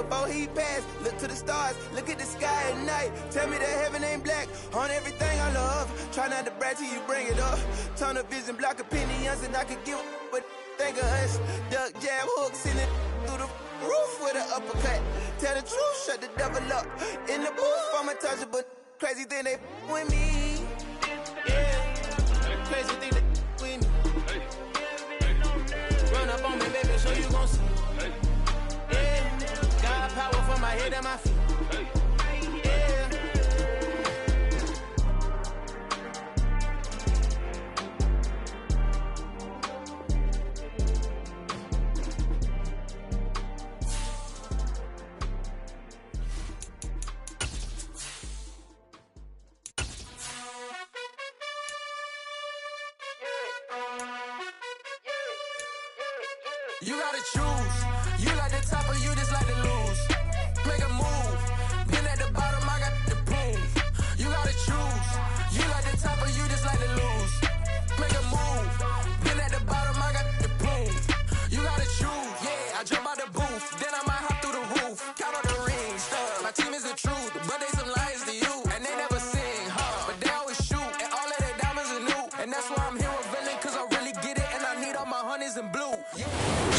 before he passed. Look to the stars, look at the sky at night. Tell me that heaven ain't black on everything I love. Try not to brag till you bring it up. Tunnel vision, block opinions, and I could give but think of us. Duck jab hooks in it through the roof with an uppercut. Tell the truth, shut the devil up. In the booth, I'm untouchable. Crazy thing they with me. Yeah, crazy thing they with me. Run up on me, baby, so you gon' see. Yeah, got power from my head and my feet. Yeah. You gotta choose. You like the top or you just like to lose. Make a move. Been at the bottom, I got the proof. You gotta choose. You like the top or you just like to lose. Make a move. Been at the bottom, I got the proof. You gotta choose. Yeah, I jump out the booth. Then I might hop through the roof. Count on the rings. My team is the truth, but they some liars to you. And they never sing, but they always shoot. And all of their diamonds are new. And that's why I'm here with villain, cause I really get it. And I need all my honeys in blue. Yeah.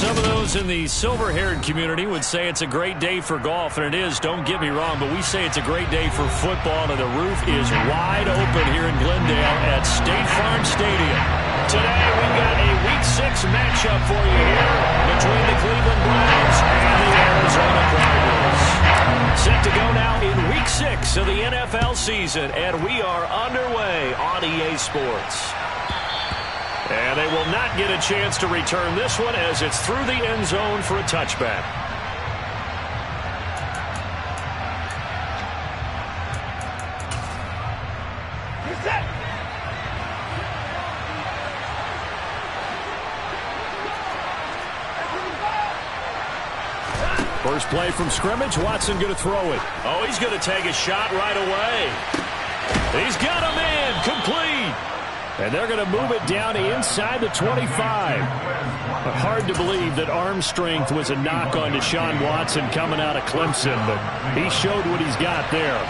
Some of those in the silver-haired community would say it's a great day for golf, and it is, don't get me wrong, but we say it's a great day for football, and the roof is wide open here in Glendale at State Farm Stadium. Today, we've got a Week 6 matchup for you here between the Cleveland Browns and the Arizona Cardinals. Set to go now in Week 6 of the NFL season, and we are underway on EA Sports. And they will not get a chance to return this one as it's through the end zone for a touchback. First play from scrimmage, Watson going to throw it. Oh, he's going to take a shot right away. He's got him in, complete. And they're going to move it down inside the 25. Hard to believe that arm strength was a knock on Deshaun Watson coming out of Clemson, but he showed what he's got there.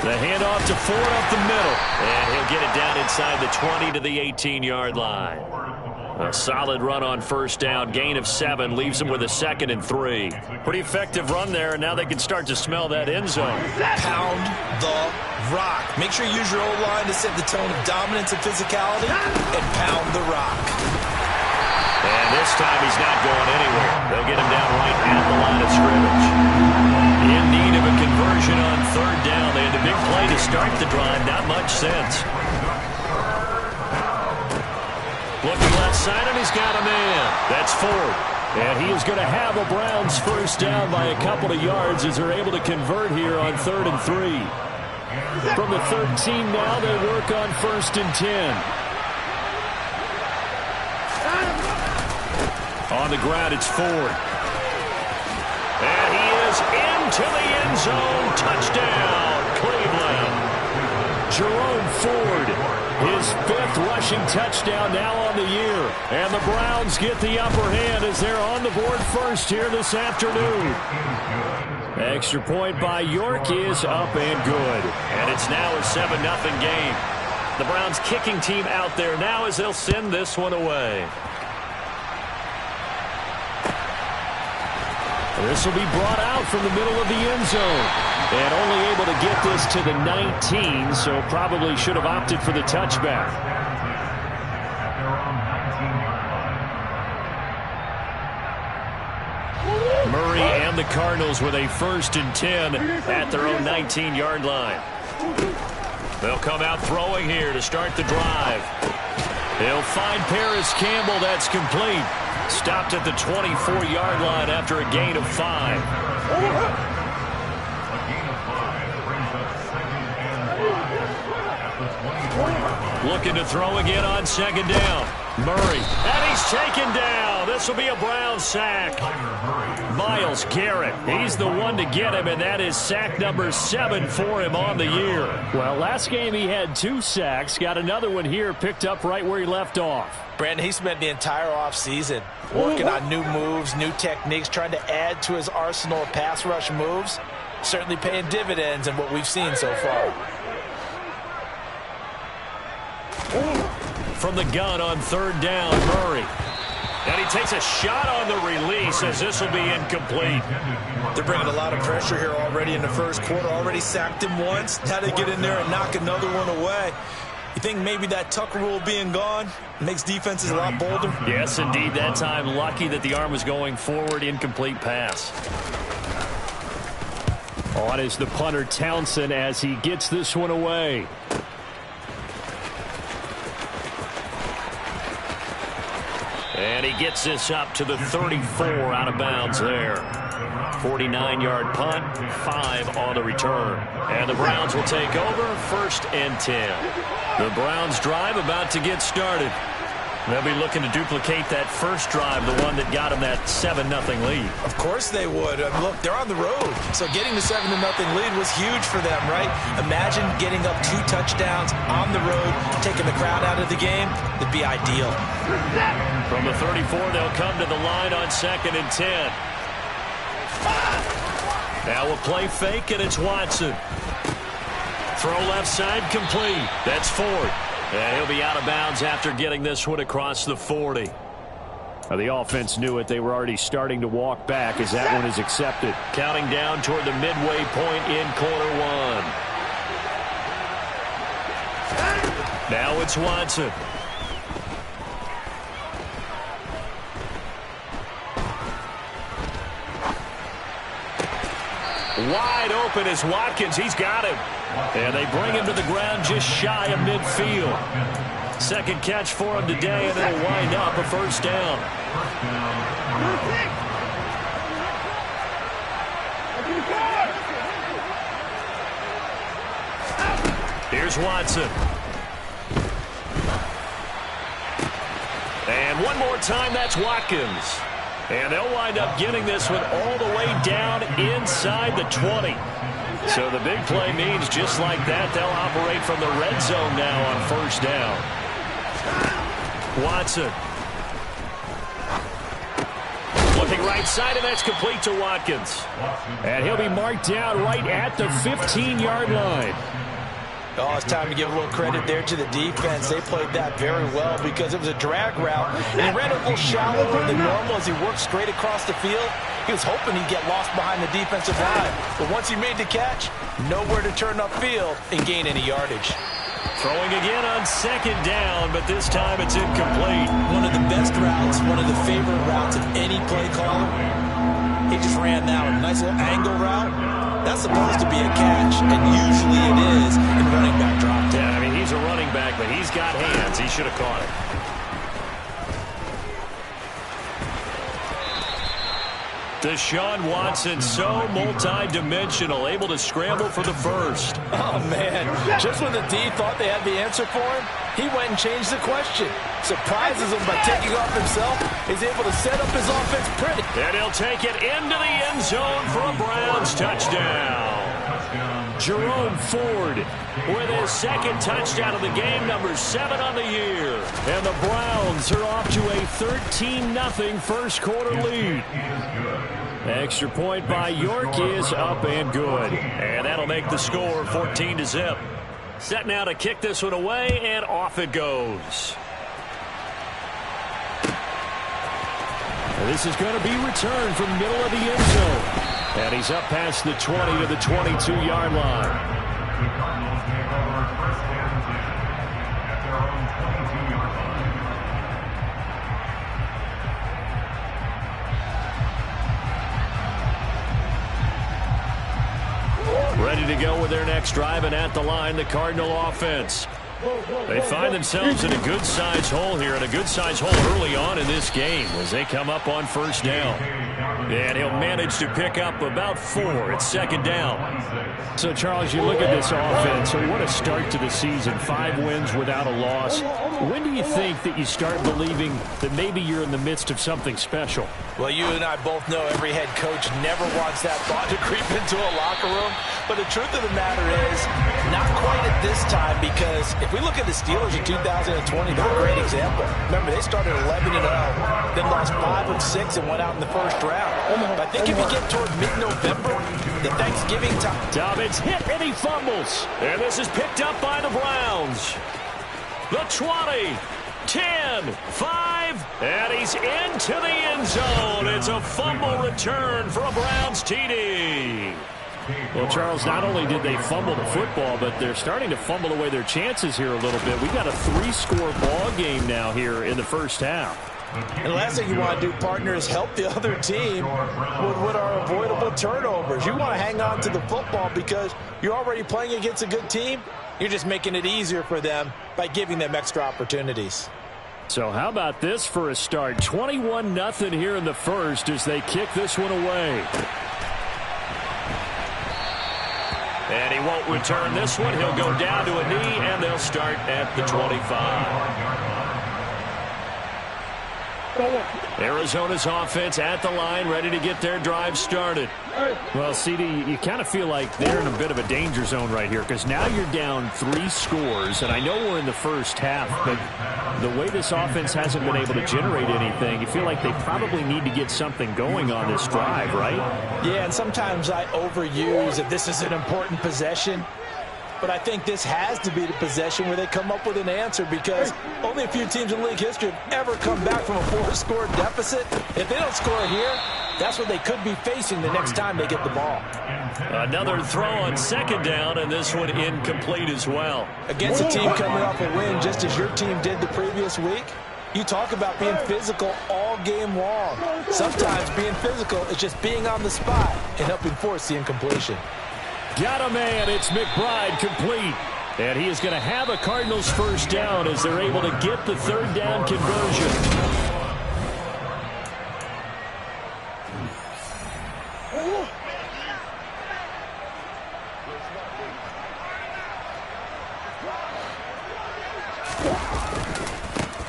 The handoff to Ford up the middle. And he'll get it down inside the 20 to the 18-yard line. A solid run on first down, gain of 7, leaves them with a 2nd and 3. Pretty effective run there, and now they can start to smell that end zone. Pound the rock. Make sure you use your O-line to set the tone of dominance and physicality, and pound the rock. And this time he's not going anywhere. They'll get him down right at the line of scrimmage. In need of a conversion on third down. They had a big play to start the drive, not much sense. Looking left side, and he's got him in. That's Ford. And he is going to have a Browns first down by a couple of yards as they're able to convert here on 3rd and 3. From the 13 now, they work on 1st and 10. On the ground, it's Ford. And he is into the end zone. Touchdown, Cleveland. Jerome Ford, his 5th rushing touchdown now on the year. And the Browns get the upper hand as they're on the board first here this afternoon. Extra point by York is up and good. And it's now a 7-0 game. The Browns kicking team out there now as they'll send this one away. This will be brought out from the middle of the end zone. And only able to get this to the 19, so probably should have opted for the touchback. Murray and the Cardinals with a 1st and 10 at their own 19-yard line. They'll come out throwing here to start the drive. They'll find Paris Campbell. That's complete. Stopped at the 24-yard line after a gain of 5. Looking to throw again on 2nd down. Murray. And he's taken down. this will be a Brown sack. Myles Garrett, he's the one to get him, and that is sack number 7 for him on the year. Well, last game he had 2 sacks. Got another one here, picked up right where he left off. Brandon, he spent the entire offseason working on new moves, new techniques, trying to add to his arsenal of pass rush moves. Certainly paying dividends in what we've seen so far. From the gun on 3rd down, Murray. And he takes a shot on the release as this will be incomplete. They're bringing a lot of pressure here already in the first quarter. Already sacked him once. Now they get in there and knock another one away. You think maybe that Tucker rule being gone makes defenses a lot bolder? Yes, indeed. That time, lucky that the arm was going forward. Incomplete pass. On is the punter, Townsend, as he gets this one away. And he gets this up to the 34 out of bounds there. 49-yard punt, 5 on the return. And the Browns will take over, 1st and 10. The Browns drive about to get started. They'll be looking to duplicate that first drive, the one that got them that 7-0 lead. Of course they would. Look, they're on the road. So getting the 7-0 lead was huge for them, right? Imagine getting up 2 touchdowns on the road, taking the crowd out of the game. That'd be ideal. From the 34, they'll come to the line on 2nd and 10. Now a play fake, and it's Watson. Throw left side, complete. That's Ford. And he'll be out of bounds after getting this one across the 40. Now the offense knew it. They were already starting to walk back as that one is accepted. Counting down toward the midway point in quarter 1. Now it's Watson. Wide open is Watkins. He's got him. And they bring him to the ground just shy of midfield. 2nd catch for him today, and it'll wind up a 1st down. Here's Watson. And one more time, that's Watkins. And they'll wind up getting this one all the way down inside the 20. So the big play means just like that, they'll operate from the red zone now on 1st down. Watson. Looking right side, and that's complete to Watkins. And he'll be marked down right at the 15-yard line. Oh, it's time to give a little credit there to the defense. They played that very well because it was a drag route. And he ran a little shallower than normal as he worked straight across the field. He was hoping he'd get lost behind the defensive line. But once he made the catch, nowhere to turn upfield and gain any yardage. Throwing again on 2nd down, but this time it's incomplete. One of the best routes, one of the favorite routes of any play caller. He just ran that one. Nice little angle route. That's supposed to be a catch, and usually it is in running back drop down. Yeah, I mean, he's a running back, but he's got hands. He should have caught it. Deshaun Watson, so multi-dimensional, able to scramble for the 1st. Oh, man. Just when the D thought they had the answer for him, he went and changed the question. Surprises him by taking off himself. He's able to set up his offense pretty. And he'll take it into the end zone for a Browns touchdown. Jerome Ford with his 2nd touchdown of the game, number 7 on the year. And the Browns are off to a 13-0 1st quarter lead. Extra point by York is up and good. And that'll make the score 14-0. Set now to kick this one away, and off it goes. And this is going to be returned from the middle of the end zone. And he's up past the 20 to the 22-yard line. Ready to go with their next drive, and at the line, the Cardinal offense. They find themselves in a good-sized hole here, and a good-sized hole early on in this game as they come up on first down. And he'll manage to pick up about 4. It's second down. So, Charles, you look at this offense, so what a start to the season. 5 wins without a loss. When do you think that you start believing that maybe you're in the midst of something special? Well, you and I both know every head coach never wants that thought to creep into a locker room. But the truth of the matter is, not quite at this time, because if we look at the Steelers in 2020, they're a great example. Remember, they started 11-0, then lost 5 of 6 and went out in the first round. But I think if you get toward mid-November, the Thanksgiving time... Dobbins hit and he fumbles. And this is picked up by the Browns. The 20, 10, 5, and he's into the end zone. It's a fumble return for a Browns TD. Well, Charles, not only did they fumble the football, but they're starting to fumble away their chances here a little bit. We've got a 3-score ball game now here in the first half. And the last thing you want to do, partner, is help the other team with what are avoidable turnovers. You want to hang on to the football because you're already playing against a good team. You're just making it easier for them by giving them extra opportunities. So how about this for a start? 21-0 here in the first as they kick this one away. And he won't return this one. He'll go down to a knee, and they'll start at the 25. Arizona's offense at the line, ready to get their drive started. Well, CD, you kind of feel like they're in a bit of a danger zone right here because now you're down 3 scores, and I know we're in the first half, but the way this offense hasn't been able to generate anything, you feel like they probably need to get something going on this drive, right? Yeah, and sometimes I overuse if this is an important possession. But I think this has to be the possession where they come up with an answer because only a few teams in league history have ever come back from a 4-score deficit. If they don't score here, that's what they could be facing the next time they get the ball. Another throw on second down, and this one incomplete as well. Against a team coming off a win just as your team did the previous week, you talk about being physical all game long. Sometimes being physical is just being on the spot and helping force the incompletion. Got a man. It's McBride complete. And he is going to have a Cardinals first down as they're able to get the third down conversion.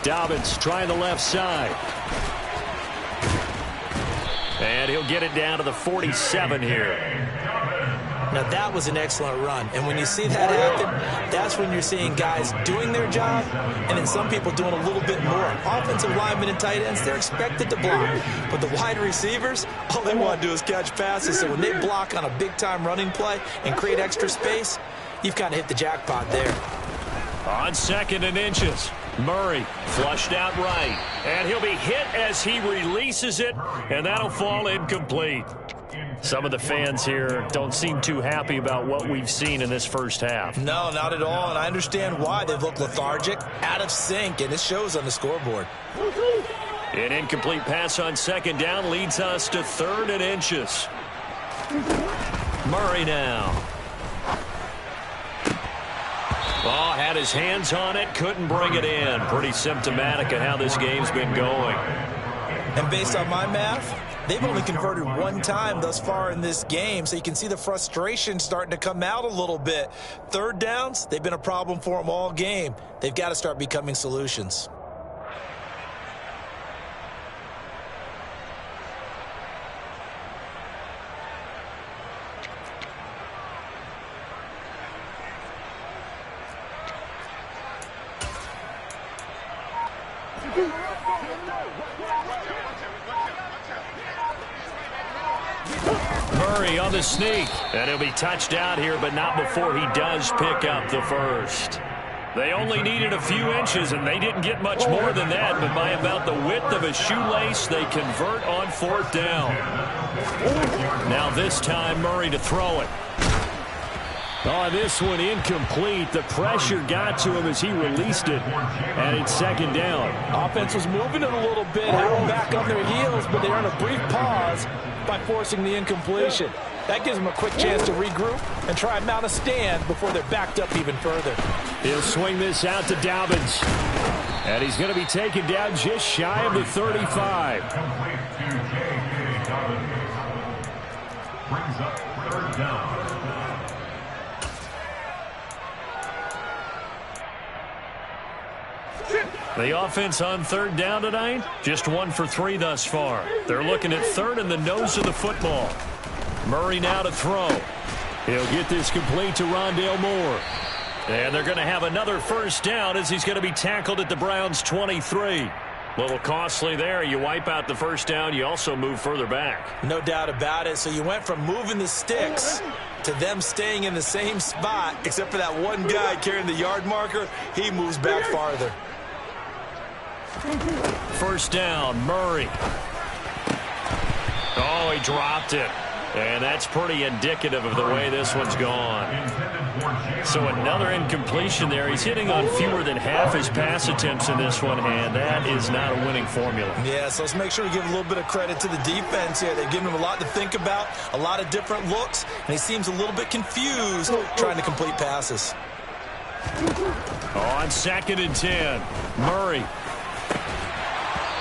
Dobbins trying the left side. And he'll get it down to the 47 here. Now, that was an excellent run. And when you see that happen, that's when you're seeing guys doing their job and then some people doing a little bit more. Offensive linemen and tight ends, they're expected to block. But the wide receivers, all they want to do is catch passes. So when they block on a big-time running play and create extra space, you've kind of hit the jackpot there. On 2nd and inches, Murray flushed out right. And he'll be hit as he releases it, and that'll fall incomplete. Some of the fans here don't seem too happy about what we've seen in this first half. No, not at all, and I understand why. They look lethargic, out of sync, and it shows on the scoreboard. An incomplete pass on 2nd down leads us to 3rd and inches. Murray now. Oh, had his hands on it, couldn't bring it in. Pretty symptomatic of how this game's been going. And based on my math, they've only converted 1 time thus far in this game, so you can see the frustration starting to come out a little bit. 3rd downs, they've been a problem for them all game. They've got to start becoming solutions. Murray on the sneak, and he'll be touched out here, but not before he does pick up the first. They only needed a few inches, and they didn't get much more than that, but by about the width of a shoelace, they convert on 4th down. Now this time, Murray to throw it. Oh, this one incomplete. The pressure got to him as he released it, and it's second down. Offense was moving it a little bit, had them back on their heels, but they earned a brief pause by forcing the incompletion. That gives them a quick chance to regroup and try and mount a stand before they're backed up even further. He'll swing this out to Dobbins, and he's going to be taken down just shy of the 35. Brings up third down. The offense on third down tonight, just 1 for 3 thus far. They're looking at third and the nose of the football. Murray now to throw. He'll get this complete to Rondale Moore. And they're going to have another first down as he's going to be tackled at the Browns' 23. A little costly there. You wipe out the first down. You also move further back. No doubt about it. So you went from moving the sticks to them staying in the same spot, except for that one guy carrying the yard marker. He moves back farther. First down, Murray. Oh, he dropped it. And that's pretty indicative of the way this one's gone. So another incompletion there. He's hitting on fewer than half his pass attempts in this one, and that is not a winning formula. Yeah, so let's make sure to give a little bit of credit to the defense here. They've given him a lot to think about, a lot of different looks, and he seems a little bit confused trying to complete passes. On 2nd and 10, Murray.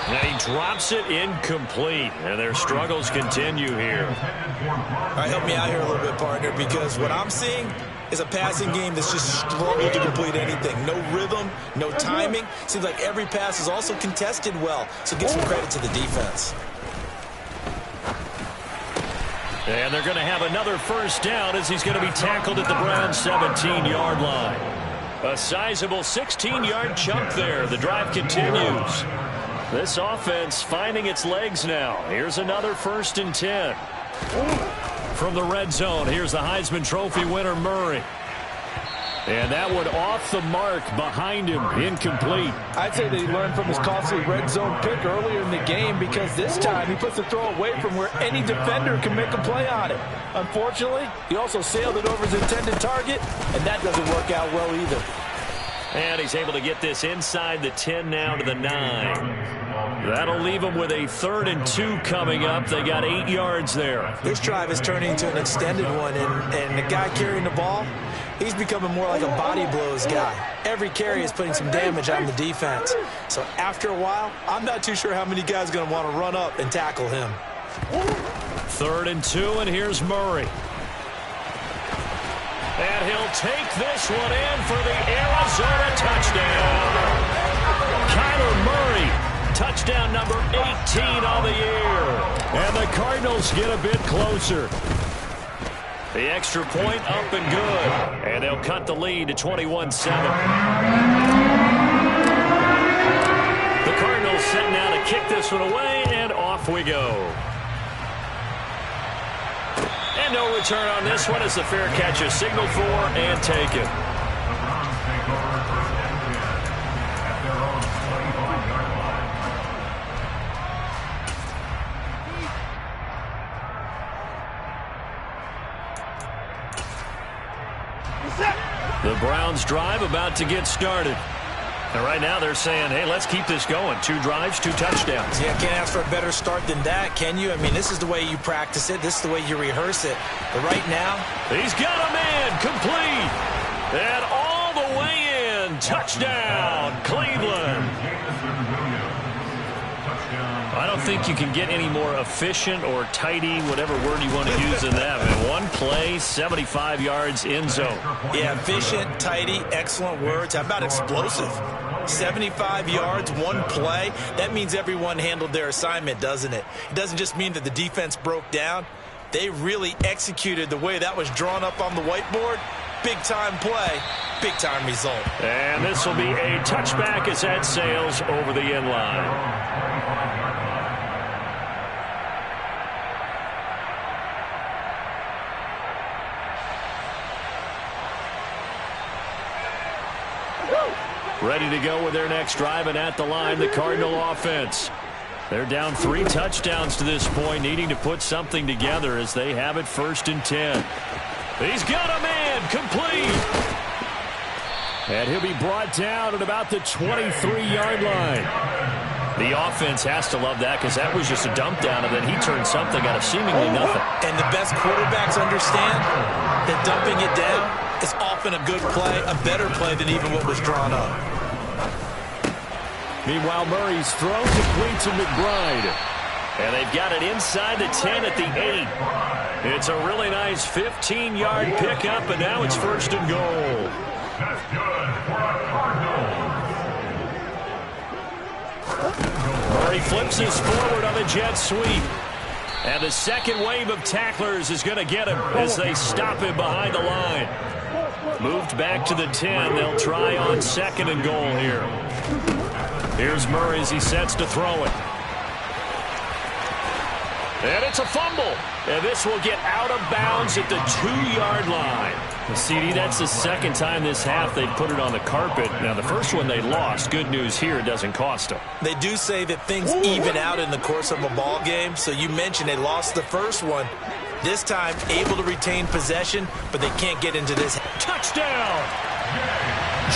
Now he drops it incomplete, and their struggles continue here. All right, help me out here a little bit, partner, because what I'm seeing is a passing game that's just struggled to complete anything. No rhythm, no timing. Seems like every pass is also contested well, so give some credit to the defense. And they're going to have another first down as he's going to be tackled at the Browns' 17-yard line. A sizable 16-yard chunk there. The drive continues. This offense finding its legs now. Here's another 1st and 10. From the red zone, here's the Heisman Trophy winner, Murray. And that one off the mark behind him, incomplete. I'd say that he learned from his costly red zone pick earlier in the game, because this time he puts the throw away from where any defender can make a play on it. Unfortunately, he also sailed it over his intended target, and that doesn't work out well either. And he's able to get this inside the 10 now to the 9. That'll leave them with a 3rd and 2 coming up. They got 8 yards there. This drive is turning into an extended one, and the guy carrying the ball, he's becoming more like a body blows guy. Every carry is putting some damage on the defense. So after a while, I'm not too sure how many guys are going to want to run up and tackle him. 3rd and 2, and here's Murray. And he'll take this one in for the Arizona touchdown. Kyler Murray, touchdown number 18 on the year. And the Cardinals get a bit closer. The extra point up and good. And they'll cut the lead to 21-7. The Cardinals set now to kick this one away, and off we go. And no return on this one as the fair catch is signaled for and taken. The Browns drive about to get started. And right now they're saying, hey, let's keep this going. 2 drives, 2 touchdowns. Yeah, can't ask for a better start than that, can you? I mean, this is the way you practice it. This is the way you rehearse it. But right now, he's got a man complete. And all the way in. Touchdown, Cleveland. I don't think you can get any more efficient or tidy, whatever word you want to use in that. In one play, 75 yards in zone. Yeah, efficient, tidy, excellent words. How about explosive? 75 yards, one play. That means everyone handled their assignment, doesn't it? It doesn't just mean that the defense broke down. They really executed the way that was drawn up on the whiteboard. Big-time play, big-time result. And this will be a touchback as that sails over the end line. Ready to go with their next drive, and at the line, the Cardinal offense. They're down 3 touchdowns to this point, needing to put something together as they have it 1st and 10. He's got a man, complete. And he'll be brought down at about the 23-yard line. The offense has to love that because that was just a dump down, and then he turned something out of seemingly nothing. And the best quarterbacks understand that dumping it down is often a good play, a better play than even what was drawn up. Meanwhile, Murray's throw complete to McBride. And they've got it inside the 10 at the 8. It's a really nice 15-yard pickup, and now it's 1st and goal. That's good for a Cardinal. Murray flips this forward on the jet sweep. And the second wave of tacklers is going to get him as they stop him behind the line. Moved back to the 10. They'll try on 2nd and goal here. Here's Murray as he sets to throw it. And it's a fumble. And this will get out of bounds at the 2-yard line. CD, that's the second time this half they've put it on the carpet. Now, the first one they lost. Good news here, it doesn't cost them. They do say that things even out in the course of a ball game. So you mentioned they lost the first one. This time, able to retain possession, but they can't get into this. Touchdown!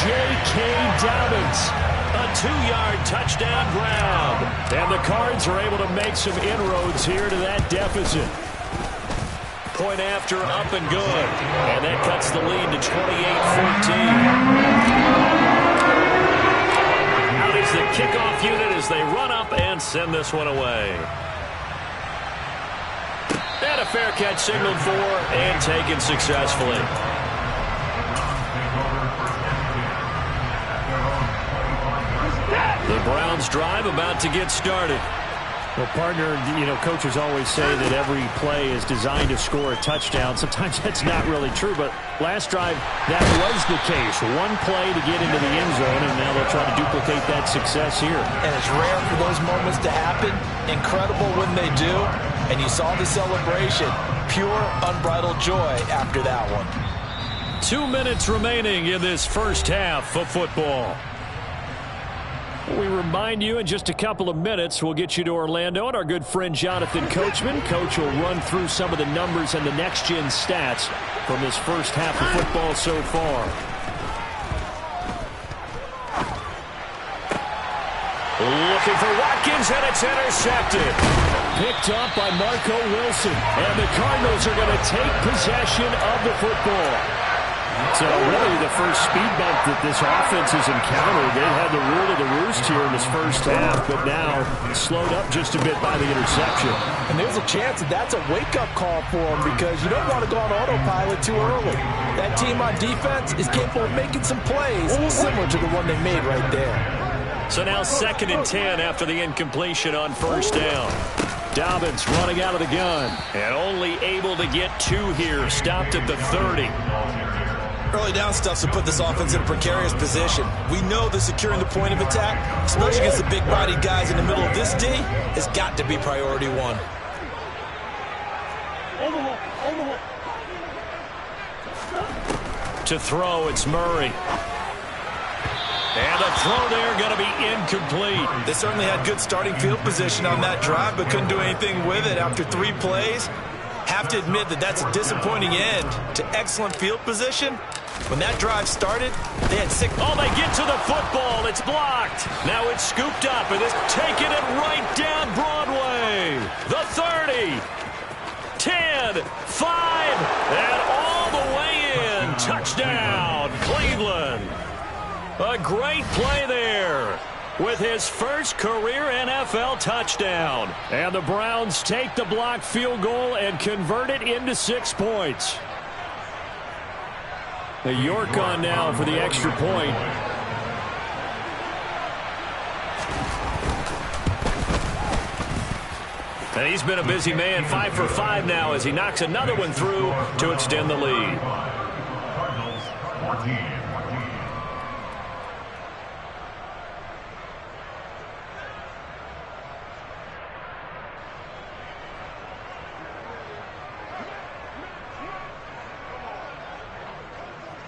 J.K. Dobbins. A 2-yard touchdown grab. And the Cards are able to make some inroads here to that deficit. Point after, up and good. And that cuts the lead to 28-14. Out is the kickoff unit as they run up and send this one away. And a fair catch signaled for and taken successfully. The Browns drive about to get started. Well, partner, coaches always say that every play is designed to score a touchdown. Sometimes that's not really true, but last drive, that was the case. One play to get into the end zone, and now they'll try to duplicate that success here. And it's rare for those moments to happen. Incredible when they do. And you saw the celebration. Pure, unbridled joy after that one. 2 minutes remaining in this first half of football. We remind you in just a couple of minutes we'll get you to Orlando and our good friend Jonathan Coachman. Coach will run through some of the numbers and the next-gen stats from this first half of football so far. Looking for Watkins, and it's intercepted. Picked up by Marco Wilson. And the Cardinals are going to take possession of the football. So really the first speed bump that this offense has encountered. They had the rule of the roost here in this first half, but now slowed up just a bit by the interception. And there's a chance that that's a wake-up call for them because you don't want to go on autopilot too early. That team on defense is capable of making some plays similar to the one they made right there. So now 2nd and 10 after the incompletion on first down. Dobbins running out of the gun and only able to get 2 here. Stopped at the 30. Early down stuff to put this offense in a precarious position. We know that securing the point of attack, especially against the big-bodied guys in the middle of this D, has got to be priority one. To throw, it's Murray. And a throw there going to be incomplete. They certainly had good starting field position on that drive, but couldn't do anything with it after 3 plays. Have to admit that that's a disappointing end to excellent field position. When that drive started, they had 6. Oh, they get to the football. It's blocked. Now it's scooped up, and it's taking it right down Broadway. The 30, 10, 5, and all the way in. Touchdown, Cleveland. A great play there with his first career NFL touchdown. And the Browns take the blocked field goal and convert it into 6 points. The York on now for the extra point. And he's been a busy man, 5 for 5 now as he knocks another one through to extend the lead. Cardinals 14.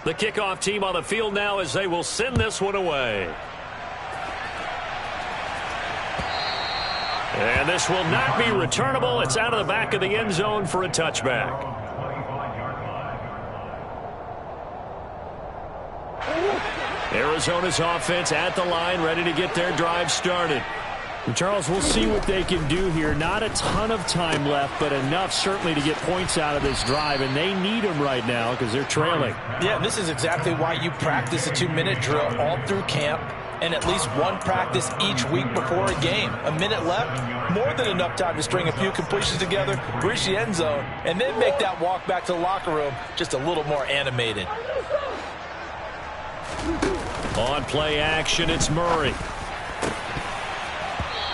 The kickoff team on the field now as they will send this one away. And this will not be returnable. It's out of the back of the end zone for a touchback. Arizona's offense at the line, ready to get their drive started. And Charles, we'll see what they can do here. Not a ton of time left, but enough certainly to get points out of this drive, and they need them right now because they're trailing. Yeah, this is exactly why you practice a 2-minute drill all through camp and at least one practice each week before a game. A minute left, more than enough time to string a few completions together, reach the end zone, and then make that walk back to the locker room just a little more animated. On play action, it's Murray.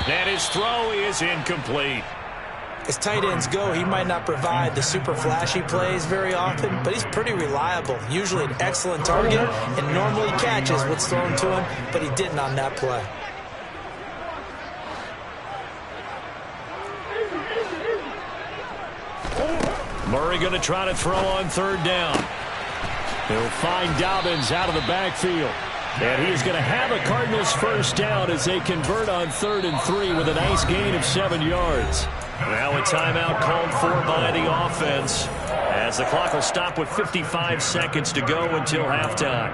And his throw is incomplete. As tight ends go, he might not provide the super flashy plays very often, but he's pretty reliable, usually an excellent target, and normally catches what's thrown to him, but he didn't on that play. Murray going to try to throw on third down. He'll find Dobbins out of the backfield. And he is going to have a Cardinals first down as they convert on 3rd and 3 with a nice gain of 7 yards. Now a timeout called for by the offense as the clock will stop with 55 seconds to go until halftime.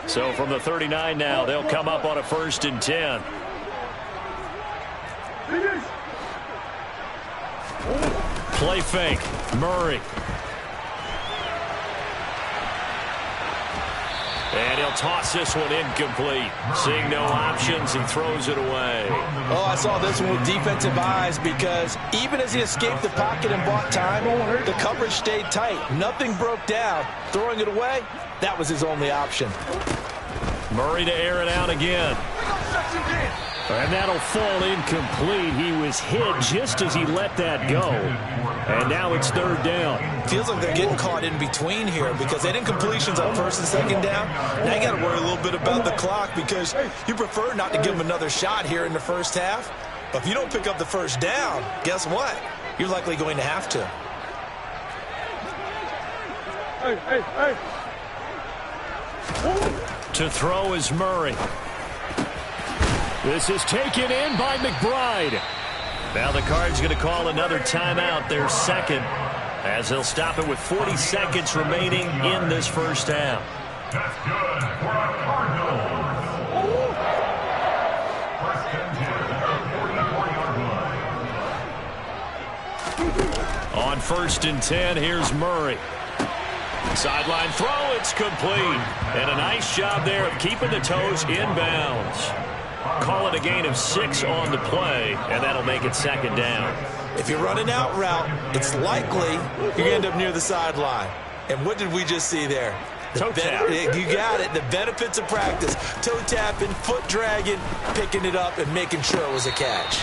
So from the 39 now, they'll come up on a 1st and 10. Play fake. Murray. And he'll toss this one incomplete. Seeing no options, he throws it away. Oh, I saw this one with defensive eyes because even as he escaped the pocket and bought time, the coverage stayed tight. Nothing broke down. Throwing it away, that was his only option. Murray to air it out again. And that'll fall incomplete. He was hit just as he let that go. And now it's 3rd down. Feels like they're getting caught in between here because they didn't completions on 1st and 2nd down. Now you got to worry a little bit about the clock because you prefer not to give them another shot here in the first half. But if you don't pick up the first down, guess what? You're likely going to have to. To throw is Murray. This is taken in by McBride. Now the Cards going to call another timeout, their second, as they'll stop it with 40 seconds remaining in this first half. That's good for our Cardinals. First and 10 at 44-yard line. On 1st and 10, here's Murray. Sideline throw, it's complete. And a nice job there of keeping the toes inbounds. Call it a gain of 6 on the play, and that'll make it 2nd down. If you're running out route, it's likely you're going to end up near the sideline. And what did we just see there? Toe tap. You got it. The benefits of practice. Toe tapping, foot dragging, picking it up, and making sure it was a catch.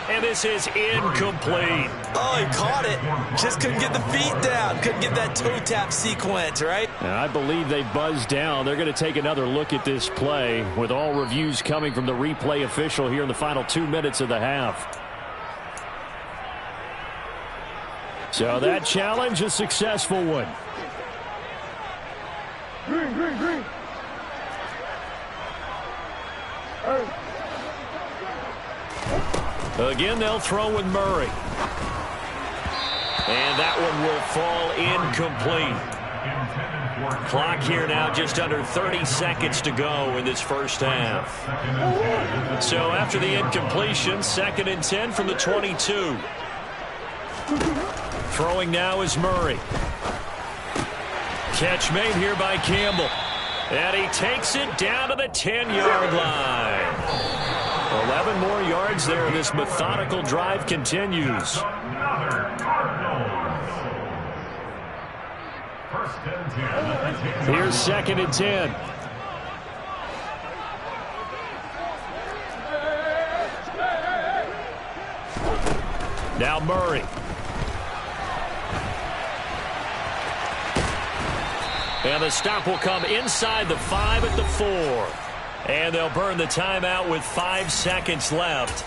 And this is incomplete. Oh, he caught it. Just couldn't get the feet down. Couldn't get that toe tap sequence, right? And I believe they buzzed down. They're going to take another look at this play with all reviews coming from the replay official here in the final 2 minutes of the half. So that challenge, a successful one. Green. Again, they'll throw with Murray. And that one will fall incomplete. Clock here now just under 30 seconds to go in this first half. So after the incompletion, 2nd and 10 from the 22. Throwing now is Murray. Catch made here by Campbell. And he takes it down to the 10-yard line. 11 more yards there, and this methodical drive continues. Here's 2nd and 10. Now Murray. And the stop will come inside the 5 at the 4. And they'll burn the timeout with 5 seconds left.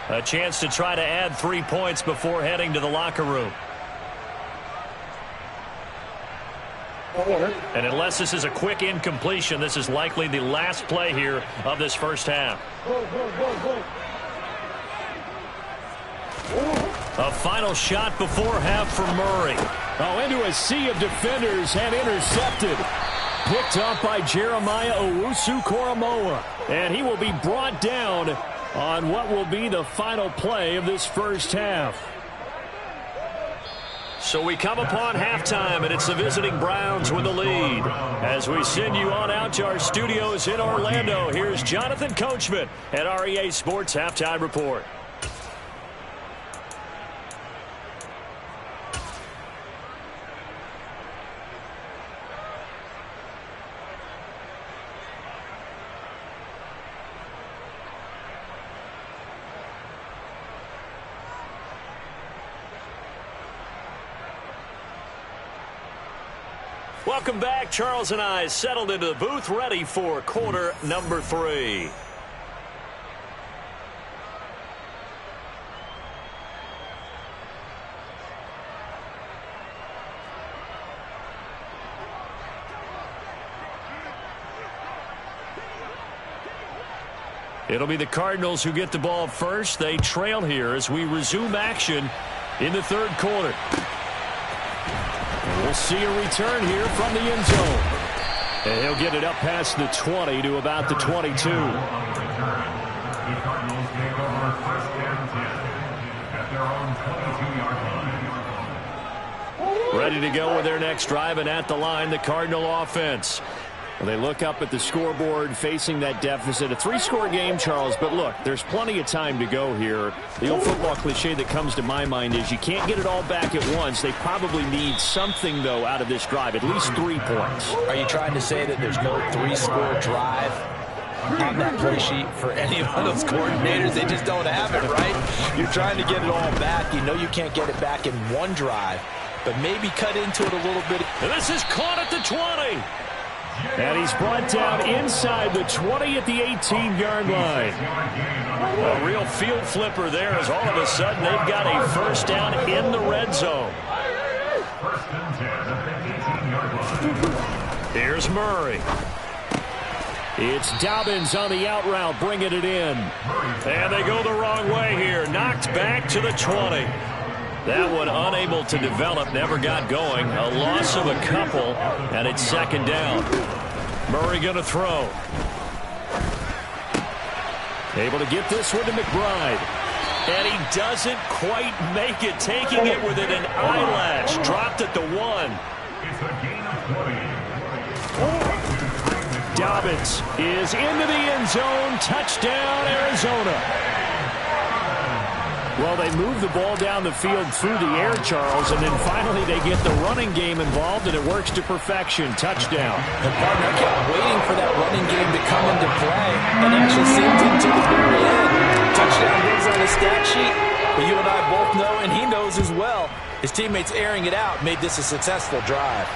A chance to try to add 3 points before heading to the locker room. And unless this is a quick incompletion, this is likely the last play here of this first half. A final shot before half for Murray. Oh, into a sea of defenders and intercepted. Picked up by Jeremiah Owusu-Koramoah. And he will be brought down on what will be the final play of this first half. So we come upon halftime, and it's the visiting Browns with the lead. As we send you on out to our studios in Orlando, here's Jonathan Coachman at REA Sports Halftime Report. Welcome back. Charles and I settled into the booth, ready for quarter number 3. It'll be the Cardinals who get the ball first. They trail here as we resume action in the third quarter. We'll see a return here from the end zone. And he'll get it up past the 20 to about the 22. The Cardinals take over first and 10 at their own 22-yard line. Ready to go with their next drive, and at the line, the Cardinal offense. Well, they look up at the scoreboard facing that deficit. A 3-score game, Charles, but look, there's plenty of time to go here. The old football cliche that comes to my mind is you can't get it all back at once. They probably need something, though, out of this drive, at least 3 points. Are you trying to say that there's no 3-score drive on that play sheet for any of those coordinators? They just don't have it, right? You're trying to get it all back. You know you can't get it back in one drive, but maybe cut into it a little bit. And this is caught at the 20. And he's brought down inside the 20 at the 18-yard line. A real field flipper there as all of a sudden they've got a first down in the red zone. First and 10 at the 18-yard line. Here's Murray. It's Dobbins on the out route, bringing it in. And they go the wrong way here. Knocked back to the 20. That one unable to develop, never got going. A loss of a couple, and it's second down. Murray going to throw. Able to get this one to McBride. And he doesn't quite make it, taking it within an eyelash. Dropped at the 1. It's a gain of 20. Dobbins is into the end zone. Touchdown, Arizona. Well, they move the ball down the field through the air, Charles, and then finally they get the running game involved, and it works to perfection. Touchdown. And partner kept waiting for that running game to come into play and actually saved him to the very end. Touchdown goes on the stat sheet, but you and I both know, and he knows as well, his teammates airing it out made this a successful drive.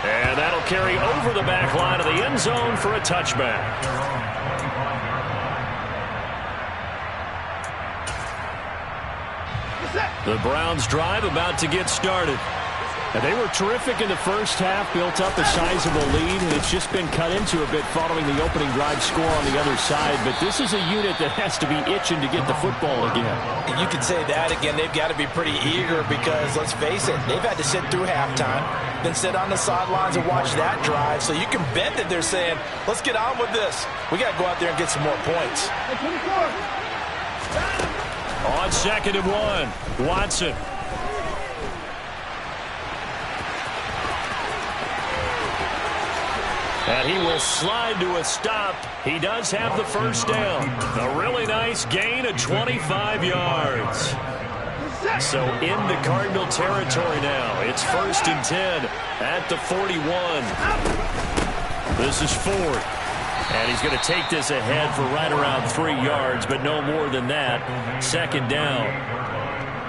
And that'll carry over the back line of the end zone for a touchback. The Browns drive about to get started. And they were terrific in the first half, built up a sizable lead, and it's just been cut into a bit following the opening drive score on the other side. But this is a unit that has to be itching to get the football again. And you can say that again. They've got to be pretty eager because, let's face it, they've had to sit through halftime, then sit on the sidelines and watch that drive. So you can bet that they're saying, let's get on with this. We got to go out there and get some more points. On second and 1, Watson. And he will slide to a stop. He does have the first down. A really nice gain of 25 yards. So in the Cardinal territory now. It's first and 10 at the 41. This is Ford. And he's going to take this ahead for right around 3 yards, but no more than that. Second down.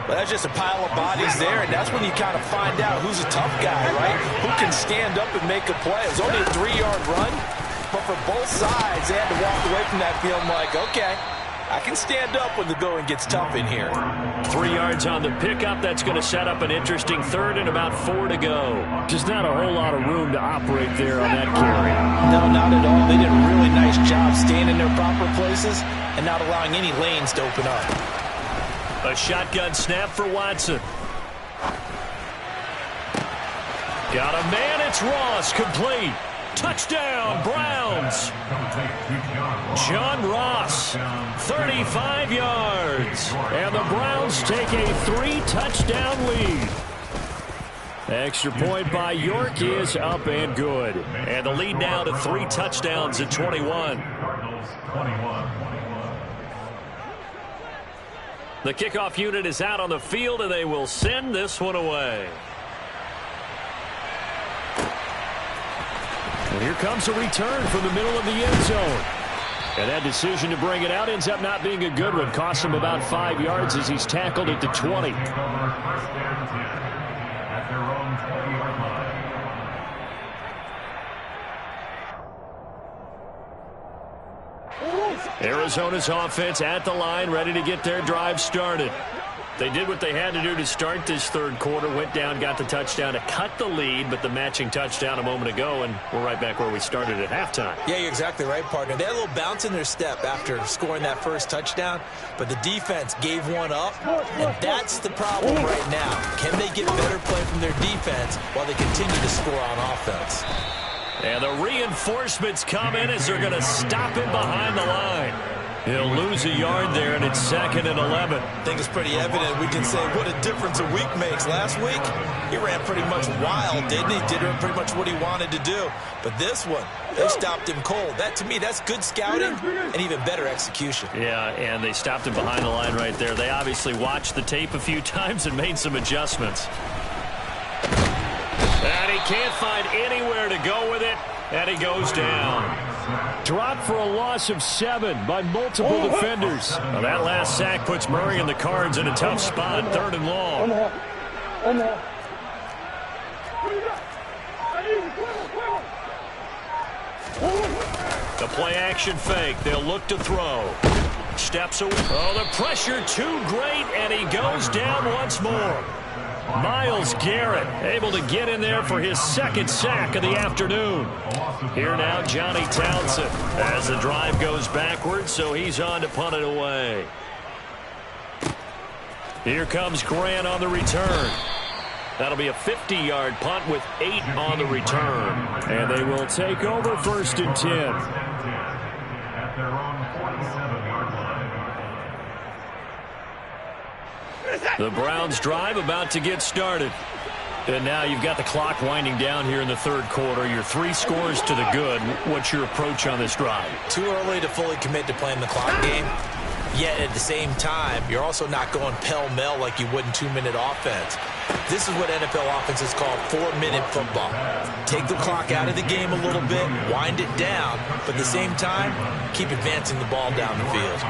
Well, that's just a pile of bodies there, and that's when you kind of find out who's a tough guy, right? Who can stand up and make a play. It was only a 3-yard run, but for both sides, they had to walk away from that feeling like, okay, I can stand up when the going gets tough in here. 3 yards on the pickup. That's going to set up an interesting third and about 4 to go. Just not a whole lot of room to operate there on that carry. No, not at all. They did a really nice job staying in their proper places and not allowing any lanes to open up. A shotgun snap for Watson. Got a man, it's Ross, complete. Touchdown, Browns. John Ross, 35 yards. And the Browns take a 3-touchdown lead. Extra point by York is up and good. And the lead now to 3 touchdowns at 21. The kickoff unit is out on the field, and they will send this one away. And here comes a return from the middle of the end zone. And that decision to bring it out ends up not being a good one. Costs him about 5 yards as he's tackled at the 20. Arizona's offense at the line, ready to get their drive started. They did what they had to do to start this third quarter, went down, got the touchdown to cut the lead, but the matching touchdown a moment ago, and we're right back where we started at halftime. Yeah, you're exactly right, partner. They had a little bounce in their step after scoring that first touchdown, but the defense gave one up, and that's the problem right now. Can they get better play from their defense while they continue to score on offense? And the reinforcements come in as they're going to stop him behind the line. He'll lose a yard there, and it's 2nd and 11. I think it's pretty evident. We can say what a difference a week makes. Last week, he ran pretty much wild, didn't he? Did pretty much what he wanted to do. But this one, they stopped him cold. That, to me, that's good scouting and even better execution. Yeah, and they stopped him behind the line right there. They obviously watched the tape a few times and made some adjustments. And he can't find anywhere to go with it, and he goes down. Dropped for a loss of 7 by multiple defenders. Well, that last sack puts Murray and the Cards in a tough spot, 3rd and long. The play-action fake. They'll look to throw. Steps away. Oh, the pressure too great, and he goes down once more. Myles Garrett able to get in there for his 2nd sack of the afternoon. Here now, Johnny Townsend as the drive goes backwards, so he's on to punt it away. Here comes Grant on the return. That'll be a 50-yard punt with 8 on the return. And they will take over 1st and 10. At their own 47-yard line. The Browns drive about to get started. And now you've got the clock winding down here in the third quarter. Your 3 scores to the good. What's your approach on this drive? Too early to fully commit to playing the clock game. Yet at the same time, you're also not going pell-mell like you would in 2-minute offense. This is what NFL offenses call 4-minute football. Take the clock out of the game a little bit, wind it down, but at the same time, keep advancing the ball down the field.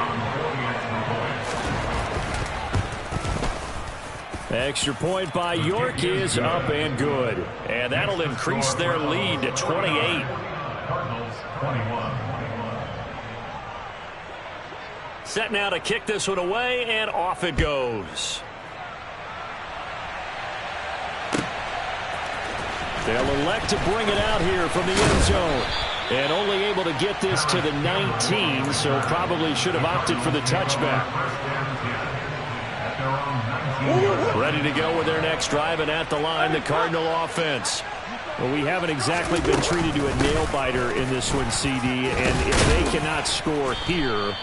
Extra point by York is up and good. And that'll increase their lead to 28. Cardinals 21. Set now to kick this one away, and off it goes. They'll elect to bring it out here from the end zone. And only able to get this to the 19, so probably should have opted for the touchback. Ready to go with their next drive, and at the line, the Cardinal offense. Well, we haven't exactly been treated to a nail-biter in this one, CD, and if they cannot score here,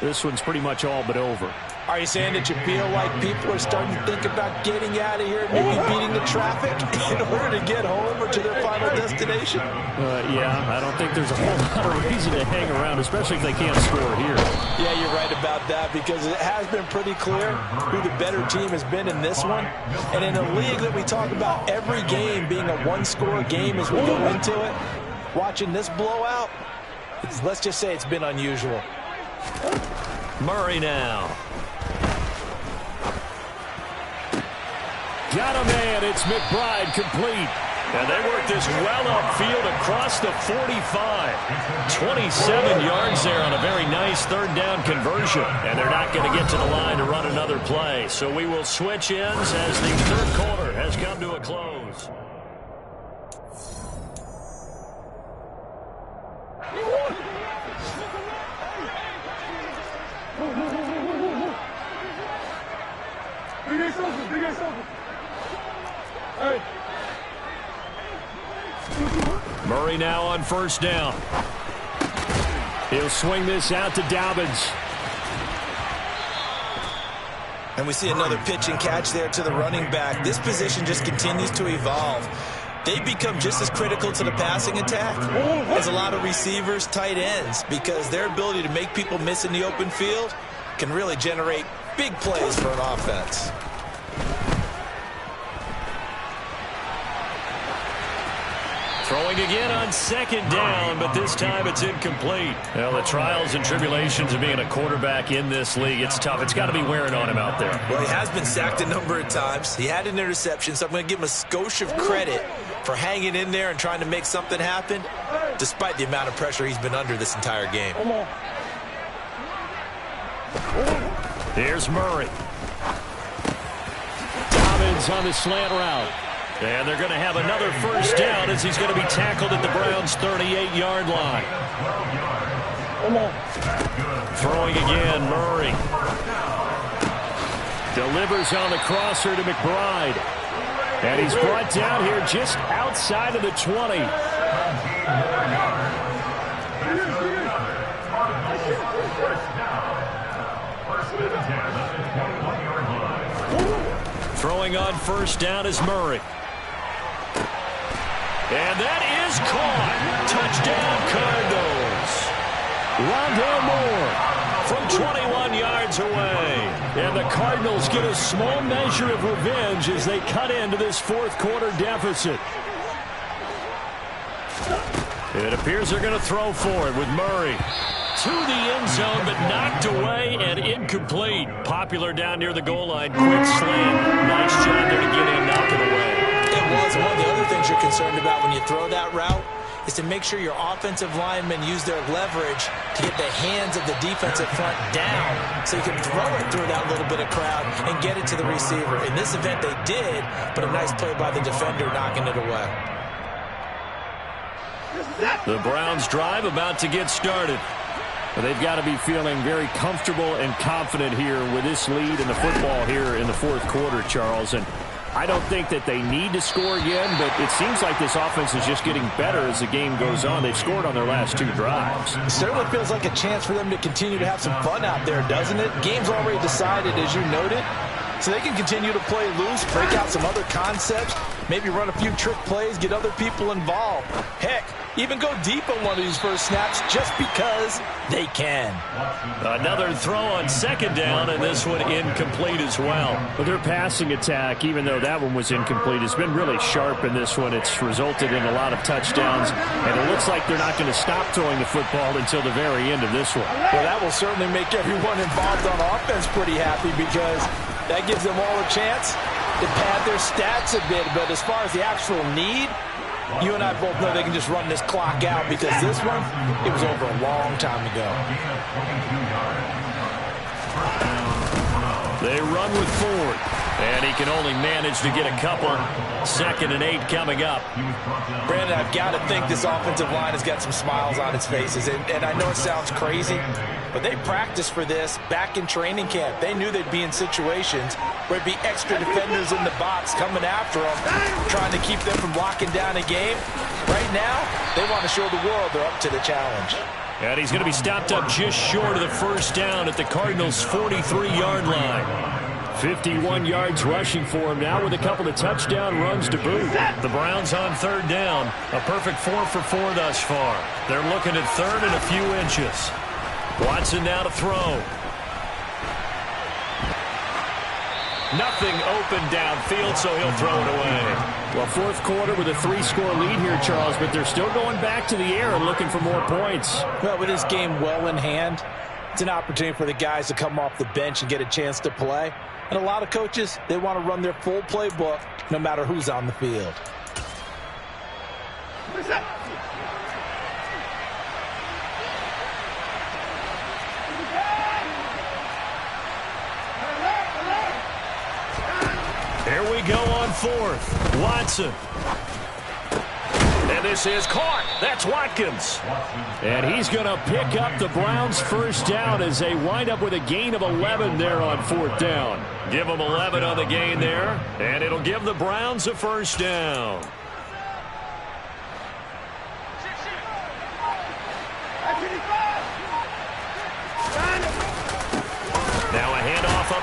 this one's pretty much all but over. Are you saying that you feel like people are starting to think about getting out of here, maybe beating the traffic in order to get home or to their final destination? Yeah, I don't think there's a whole lot of reason to hang around, especially if they can't score here. Yeah, you're right about that, because it has been pretty clear who the better team has been in this one. And in a league that we talk about every game being a one-score game as we go into it, watching this blowout, let's just say it's been unusual. Murray now. Got a man. It's McBride complete. And they work this well upfield across the 45. 27 yards there on a very nice 3rd down conversion. And they're not going to get to the line to run another play. So we will switch ends as the third quarter has come to a close. Murray now on first down. He'll swing this out to Dobbins. And we see another pitch and catch there to the running back. This position just continues to evolve. They become just as critical to the passing attack as a lot of receivers, tight ends, because their ability to make people miss in the open field can really generate big plays for an offense. Throwing again on second down, but this time it's incomplete. Well, the trials and tribulations of being a quarterback in this league, it's tough. It's got to be wearing on him out there. Well, he has been sacked a number of times. He had an interception, so I'm going to give him a skosh of credit for hanging in there and trying to make something happen, despite the amount of pressure he's been under this entire game. Here's Murray. Dobbins on the slant route. And they're going to have another first down as he's going to be tackled at the Browns' 38-yard line. Throwing again, Murray. Delivers on the crosser to McBride. And he's brought down here just outside of the 20. Throwing on first down is Murray. And that is caught. Touchdown, Cardinals. Rondale Moore from 21 yards away. And the Cardinals get a small measure of revenge as they cut into this fourth quarter deficit. It appears they're going to throw for it with Murray. To the end zone, but knocked away and incomplete. Popular down near the goal line. Quick slant. Nice job there to get in, knock it away. It was. One of the other things you're concerned about when you throw that route is to make sure your offensive linemen use their leverage to get the hands of the defensive front down so you can throw it through that little bit of crowd and get it to the receiver. In this event, they did, but a nice play by the defender knocking it away. The Browns drive about to get started. They've got to be feeling very comfortable and confident here with this lead in the football here in the fourth quarter, Charles. And I don't think that they need to score again, but it seems like this offense is just getting better as the game goes on. They've scored on their last two drives. It certainly feels like a chance for them to continue to have some fun out there, doesn't it? Game's already decided, as you noted, so they can continue to play loose, break out some other concepts, maybe run a few trick plays, get other people involved. Heck, even go deep on one of these first snaps just because they can. Another throw on second down, and this one incomplete as well. But their passing attack, even though that one was incomplete, has been really sharp in this one. It's resulted in a lot of touchdowns, and it looks like they're not going to stop throwing the football until the very end of this one. Well, that will certainly make everyone involved on offense pretty happy because that gives them all a chance to pad their stats a bit. But as far as the actual need, you and I both know they can just run this clock out because this one, it was over a long time ago. They run with Ford, and he can only manage to get a couple. 2nd and 8 coming up. Brandon, I've got to think this offensive line has got some smiles on its faces. And I know it sounds crazy, but they practiced for this back in training camp. They knew they'd be in situations where it'd be extra defenders in the box coming after them, trying to keep them from locking down a game. Right now, they want to show the world they're up to the challenge. And he's going to be stopped up just short of the first down at the Cardinals' 43-yard line. 51 yards rushing for him now with a couple of touchdown runs to boot. The Browns on third down. A perfect 4 for 4 thus far. They're looking at third and a few inches. Watson now to throw. Nothing open downfield, so he'll throw it away. Well, fourth quarter with a 3-score lead here, Charles, but they're still going back to the air and looking for more points. Well, with this game well in hand, it's an opportunity for the guys to come off the bench and get a chance to play. And a lot of coaches, they want to run their full playbook no matter who's on the field. Here we go on fourth. Watson. And this is caught. That's Watkins. And he's going to pick up the Browns' first down as they wind up with a gain of 11 there on fourth down. Give them 11 on the gain there, and it'll give the Browns a first down.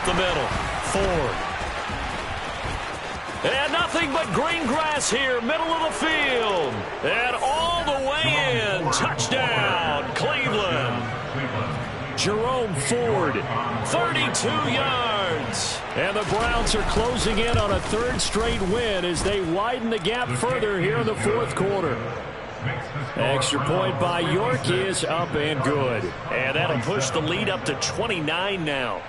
up the middle. Ford. And nothing but green grass here, middle of the field. And all the way in. Touchdown, Cleveland. Jerome Ford, 32 yards. And the Browns are closing in on a third straight win as they widen the gap further here in the fourth quarter. Extra point by York is up and good. And that'll push the lead up to 29 now.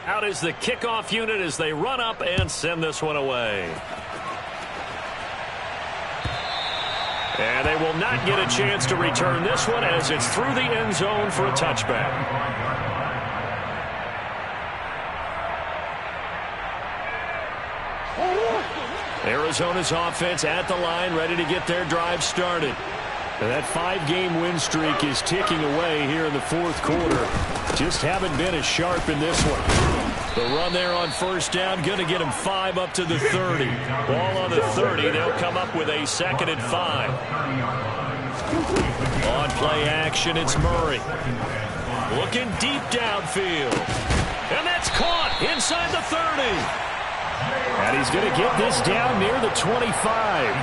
Out is the kickoff unit as they run up and send this one away. And they will not get a chance to return this one as it's through the end zone for a touchback. Arizona's offense at the line, ready to get their drive started. And that 5-game win streak is ticking away here in the fourth quarter. Just haven't been as sharp in this one. The run there on first down, going to get him 5 up to the 30. Ball on the 30, they'll come up with a 2nd and 5. On play action, it's Murray. Looking deep downfield. And that's caught inside the 30. And he's going to get this down near the 25.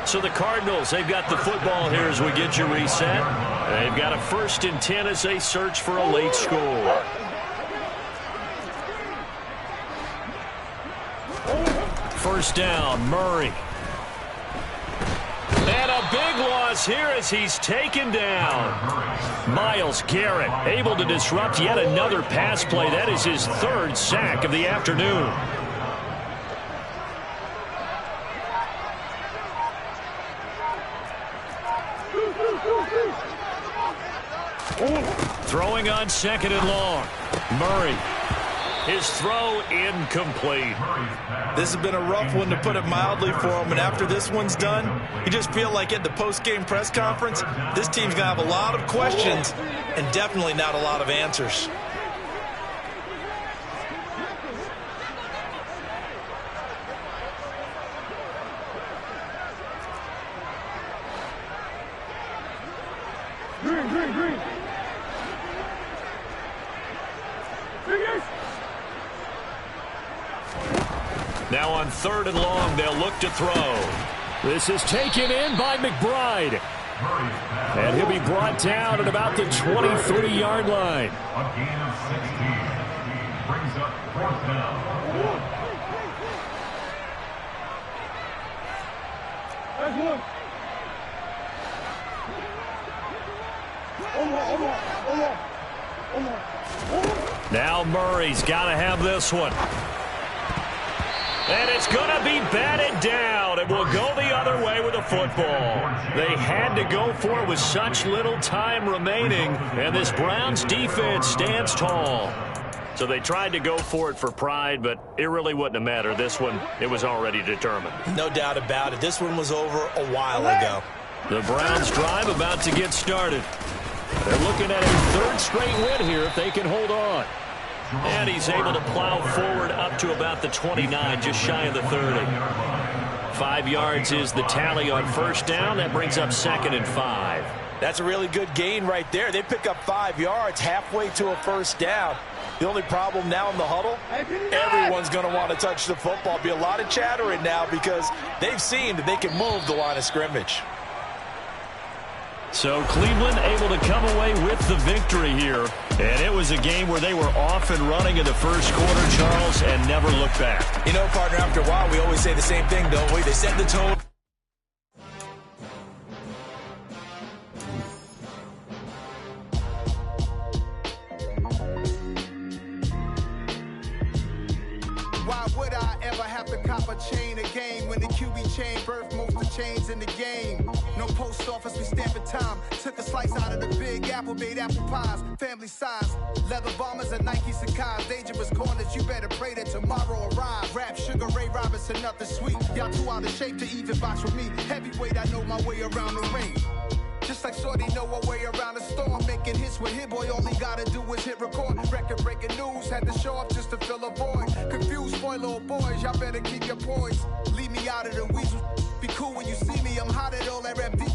So the Cardinals, they've got the football here as we get you reset. They've got a 1st and 10 as they search for a late score. First down, Murray. And a big loss here as he's taken down. Myles Garrett able to disrupt yet another pass play. That is his 3rd sack of the afternoon. Throwing on 2nd and long. Murray. His throw incomplete. This has been a rough one, to put it mildly, for him. And after this one's done, you just feel like at the post-game press conference, this team's going to have a lot of questions and definitely not a lot of answers. Green. Now on 3rd and long, they'll look to throw. This is taken in by McBride. And he'll be brought down at about the 23-yard line. A gain of 16. Brings up 4th down. Now Murray's got to have this one. And it's going to be batted down. It will go the other way with the football. They had to go for it with such little time remaining, and this Browns defense stands tall. So they tried to go for it for pride, but it really wouldn't have mattered. This one, it was already determined. No doubt about it. This one was over a while ago. The Browns drive about to get started. They're looking at a 3rd straight win here if they can hold on. And he's able to plow forward up to about the 29, just shy of the 30. 5 yards is the tally on first down. That brings up 2nd and 5. That's a really good gain right there. They pick up 5 yards halfway to a first down. The only problem now in the huddle, everyone's going to want to touch the football. Be a lot of chattering now because they've seen that they can move the line of scrimmage. So Cleveland able to come away with the victory here. And it was a game where they were off and running in the first quarter, Charles, and never looked back. You know, partner, after a while, we always say the same thing, don't we? They set the tone. Why would I ever have to cop a chain again when the QB chain birthed most of the chains in the game? No post office, we stamping time. Took a slice out of the big apple, made apple pies, family size. Leather bombers and Nike Sacai's. Dangerous corners, you better pray that tomorrow arrives. Rap, Sugar Ray Robinson, nothing sweet. Y'all too out of shape to even box with me. Heavyweight, I know my way around the ring. Just like Shorty know her way around the storm. Making hits with Hit Boy, all he gotta do is hit record. Record breaking news, had to show up just to fill a void. Confused, spoil little boys, y'all better keep your poise. Leave me me out of the weasel. Be cool when you see me, I'm hot at all that rap deep.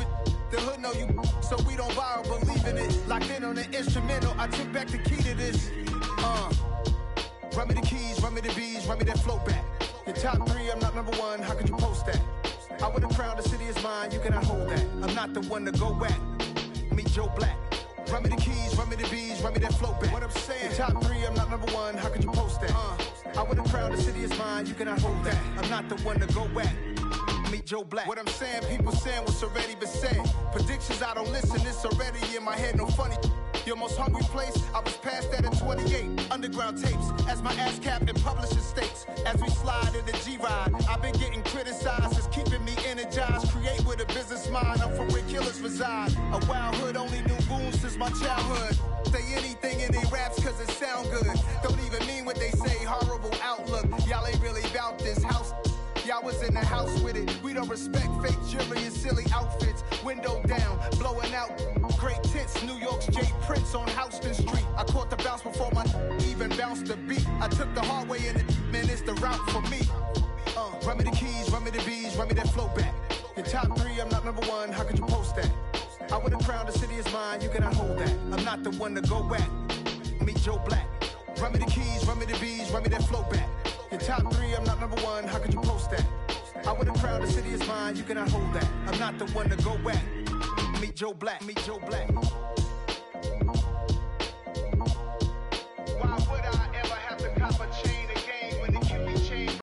The hood know you, so we don't borrow, believe in it. Locked in on the instrumental, I took back the key to this. Run me the keys, run me the bees, run me that flow back. Your top 3, I'm not number 1, how could you post that? I would have crowned the city is mine, you cannot hold that. I'm not the one to go back. Meet Joe Black. Run me the keys, run me the bees, run me that flow back. What I'm saying, your top 3, I'm not number 1, how could you post that? I would have crowned the city is mine, you cannot hold that. I'm not the one to go back. Meet Joe Black. What I'm saying, people saying what's already been said. Predictions, I don't listen, it's already in my head, no funny. Your most hungry place, I was past that at 28. Underground tapes, as my ass cap in publishing states. As we slide in the G-Ride, I've been getting criticized, it's keeping me energized. Create with a business mind, I'm from where killers reside. A wild hood, only knew goons since my childhood. Say anything in they raps cause it sound good. Don't even mean what they say, horrible outlook. Y'all ain't really about this house. Y'all was in the house with it. We don't respect fake jewelry and silly outfits. Window down, blowing out. Great tits, New York's J. Prince on Houston Street. I caught the bounce before my even bounced the beat. I took the hard way and man, it's the route for me. Run me the keys, run me the bees, run me that flow back. Your top 3, I'm not number 1, how could you post that? I would have crowned the city is mine, you cannot hold that. I'm not the one to go back. Meet Joe Black. Run me the keys, run me the bees, run me that flow back. Your top 3, I'm not number 1, how could you post that? I would have crowned the city is mine, you cannot hold that. I'm not the one to go back. Meet Joe Black, meet Joe Black.